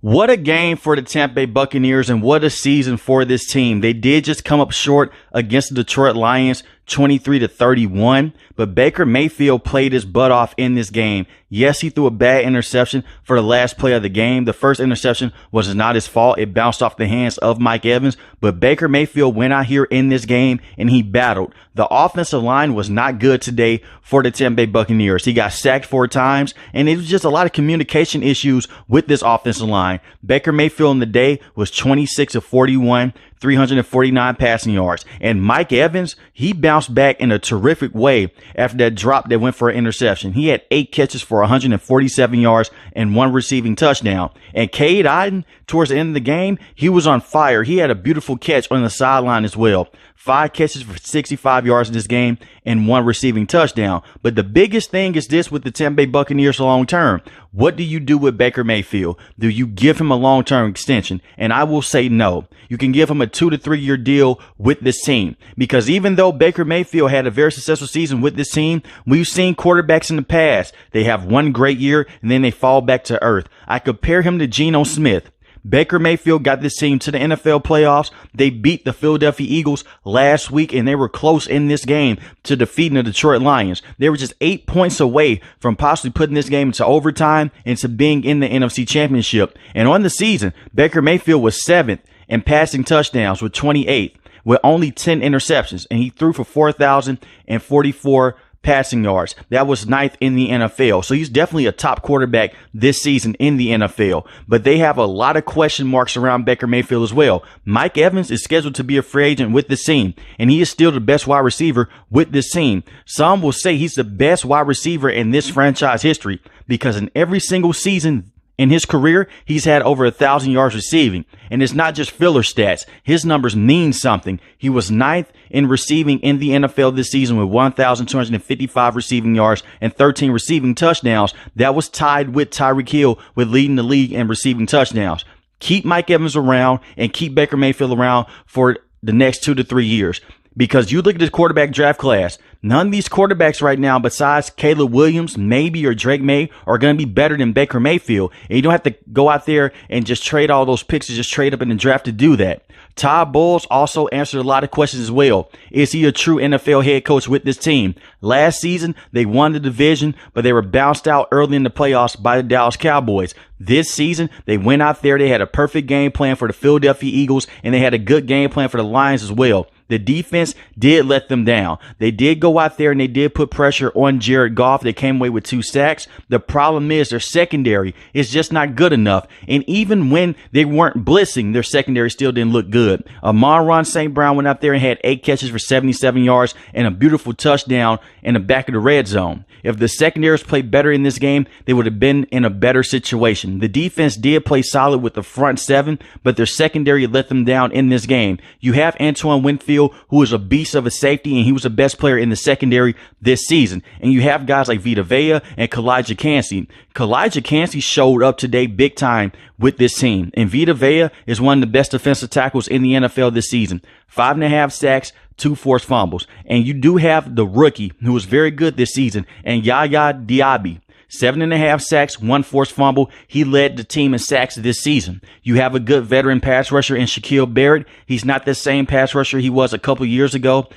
What a game for the Tampa Bay Buccaneers and what a season for this team. They did just come up short against the Detroit Lions 23-31, but Baker Mayfield played his butt off in this game. Yes, he threw a bad interception for the last play of the game. The first interception was not his fault. It bounced off the hands of Mike Evans, but Baker Mayfield went out here in this game and he battled. The offensive line was not good today for the Tampa Bay Buccaneers. He got sacked 4 times, and it was just a lot of communication issues with this offensive line. Baker Mayfield in the day was 26 of 41, 349 passing yards. And Mike Evans, he bounced back in a terrific way after that drop that went for an interception. He had 8 catches for 147 yards and 1 receiving touchdown. And Cade Otton, towards the end of the game, he was on fire. He had a beautiful catch on the sideline as well. 5 catches for 65 yards in this game and 1 receiving touchdown. But the biggest thing is this with the Tampa Bay Buccaneers long term. What do you do with Baker Mayfield? Do you give him a long-term extension? And I will say no. You can give him a 2 to 3 year deal with this team, because even though Baker Mayfield had a very successful season with this team, we've seen quarterbacks in the past. They have one great year and then they fall back to earth. I compare him to Geno Smith. Baker Mayfield got this team to the NFL playoffs. They beat the Philadelphia Eagles last week, and they were close in this game to defeating the Detroit Lions. They were just 8 points away from possibly putting this game into overtime and to being in the NFC Championship. And on the season, Baker Mayfield was 7th in passing touchdowns with 28, with only 10 interceptions, and he threw for 4,044 passing yards. That was 9th in the NFL. So he's definitely a top quarterback this season in the NFL. But they have a lot of question marks around Baker Mayfield as well. Mike Evans is scheduled to be a free agent with this team, and he is still the best wide receiver with this team. Some will say he's the best wide receiver in this franchise history, because in every single season in his career, he's had over 1,000 yards receiving. And it's not just filler stats. His numbers mean something. He was 9th in receiving in the NFL this season with 1,255 receiving yards and 13 receiving touchdowns. That was tied with Tyreek Hill with leading the league in receiving touchdowns. Keep Mike Evans around and keep Baker Mayfield around for the next 2 to 3 years. Because you look at this quarterback draft class, none of these quarterbacks right now besides Caleb Williams, maybe, or Drake May are going to be better than Baker Mayfield. And you don't have to go out there and just trade all those picks to just trade up in the draft to do that. Todd Bowles also answered a lot of questions as well. Is he a true NFL head coach with this team? Last season, they won the division, but they were bounced out early in the playoffs by the Dallas Cowboys. This season, they went out there, they had a perfect game plan for the Philadelphia Eagles, and they had a good game plan for the Lions as well. The defense did let them down. They did go out there and they did put pressure on Jared Goff. They came away with 2 sacks. The problem is their secondary is just not good enough. And even when they weren't blitzing, their secondary still didn't look good. Amon-Ra St. Brown went out there and had 8 catches for 77 yards and a beautiful touchdown in the back of the red zone. If the secondaries played better in this game, they would have been in a better situation. The defense did play solid with the front 7, but their secondary let them down in this game. You have Antoine Winfield, who is a beast of a safety, and he was the best player in the secondary this season. And you have guys like Vita Vea and Kalijah Kancey. Kalijah Kancey showed up today big time with this team. And Vita Vea is one of the best defensive tackles in the NFL this season. 5.5 sacks, 2 forced fumbles. And you do have the rookie who was very good this season, and Yaya Diaby. 7.5 sacks, 1 forced fumble. He led the team in sacks this season. You have a good veteran pass rusher in Shaquille Barrett. He's not the same pass rusher he was a couple years ago.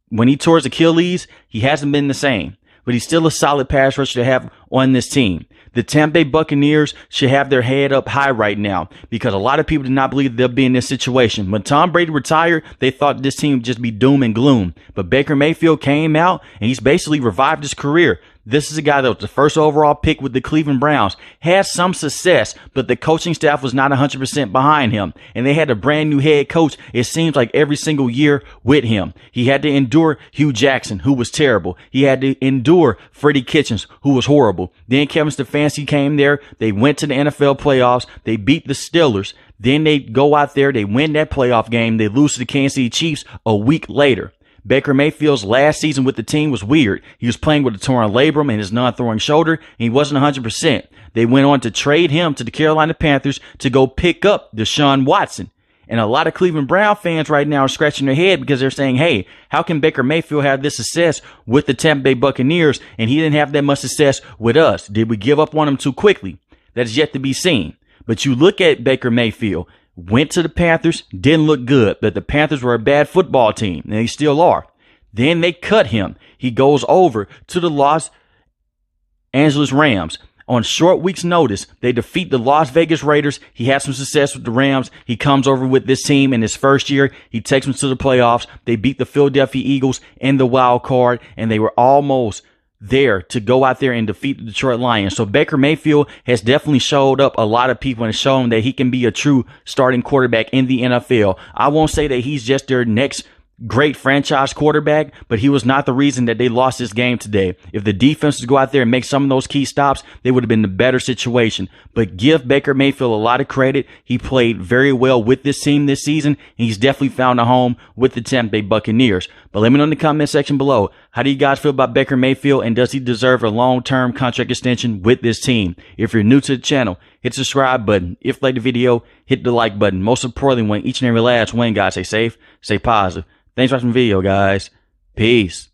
When he tore his Achilles, he hasn't been the same. But he's still a solid pass rusher to have on this team. The Tampa Bay Buccaneers should have their head up high right now, because a lot of people did not believe they'll be in this situation. When Tom Brady retired, they thought this team would just be doom and gloom. But Baker Mayfield came out and he's basically revived his career. This is a guy that was the first overall pick with the Cleveland Browns, had some success, but the coaching staff was not 100% behind him. And they had a brand new head coach, it seems like, every single year with him. He had to endure Hugh Jackson, who was terrible. He had to endure Freddie Kitchens, who was horrible. Then Kevin Stefanski came there. They went to the NFL playoffs. They beat the Steelers. Then they go out there. They win that playoff game. They lose to the Kansas City Chiefs a week later. Baker Mayfield's last season with the team was weird. He was playing with a torn labrum and his non-throwing shoulder, and he wasn't 100%. They went on to trade him to the Carolina Panthers to go pick up Deshaun Watson. And a lot of Cleveland Brown fans right now are scratching their head because they're saying, hey, how can Baker Mayfield have this success with the Tampa Bay Buccaneers and he didn't have that much success with us? Did we give up on him too quickly? That is yet to be seen. But you look at Baker Mayfield, went to the Panthers, didn't look good, but the Panthers were a bad football team, and they still are. Then they cut him. He goes over to the Los Angeles Rams. On short week's notice, they defeat the Las Vegas Raiders. He had some success with the Rams. He comes over with this team in his first year. He takes them to the playoffs. They beat the Philadelphia Eagles in the wild card, and they were almost there to go out there and defeat the Detroit Lions. So Baker Mayfield has definitely showed up a lot of people and shown that he can be a true starting quarterback in the NFL. I won't say that he's just their next great franchise quarterback, but he was not the reason that they lost this game today. If the defenses go out there and make some of those key stops, they would have been in a better situation. But give Baker Mayfield a lot of credit. He played very well with this team this season, and he's definitely found a home with the Tampa Bay Buccaneers. But let me know in the comment section below, how do you guys feel about Baker Mayfield, and does he deserve a long-term contract extension with this team? If you're new to the channel, hit the subscribe button. If you like the video, hit the like button. Most importantly, when each and every last win, guys, stay safe, stay positive. Thanks for watching the video, guys. Peace.